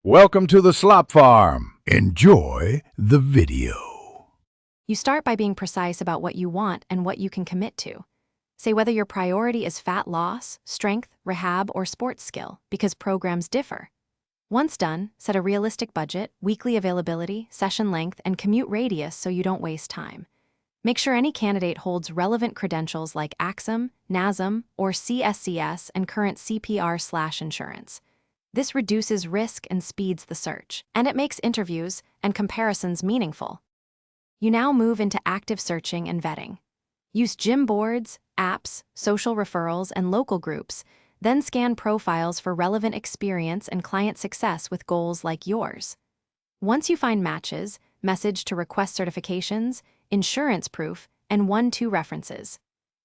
Welcome to the Slop Farm. Enjoy the video. You start by being precise about what you want and what you can commit to. Say whether your priority is fat loss, strength, rehab, or sports skill, because programs differ. Once done, set a realistic budget, weekly availability, session length, and commute radius so you don't waste time. Make sure any candidate holds relevant credentials like AXAM, NASM, or CSCS and current CPR/insurance. This reduces risk and speeds the search, and it makes interviews and comparisons meaningful. You now move into active searching and vetting. Use gym boards, apps, social referrals, and local groups, then scan profiles for relevant experience and client success with goals like yours. Once you find matches, message to request certifications, insurance proof, and 1-2 references.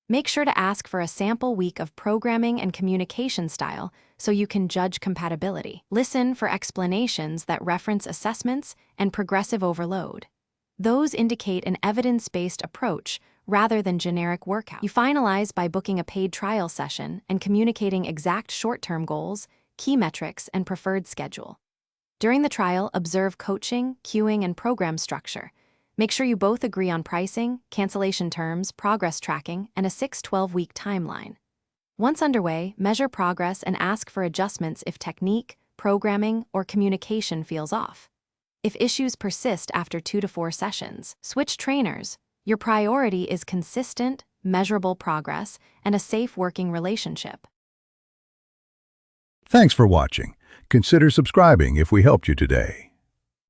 Make sure to ask for a sample week of programming and communication style so you can judge compatibility. Listen for explanations that reference assessments and progressive overload. Those indicate an evidence-based approach rather than generic workout. You finalize by booking a paid trial session and communicating exact short-term goals, key metrics, and preferred schedule. During the trial, observe coaching, queuing, and program structure. Make sure you both agree on pricing, cancellation terms, progress tracking, and a 6-12-week timeline. Once underway, measure progress and ask for adjustments if technique, programming, or communication feels off. If issues persist after 2 to 4 sessions, switch trainers. Your priority is consistent, measurable progress and a safe working relationship. Thanks for watching. Consider subscribing if we helped you today.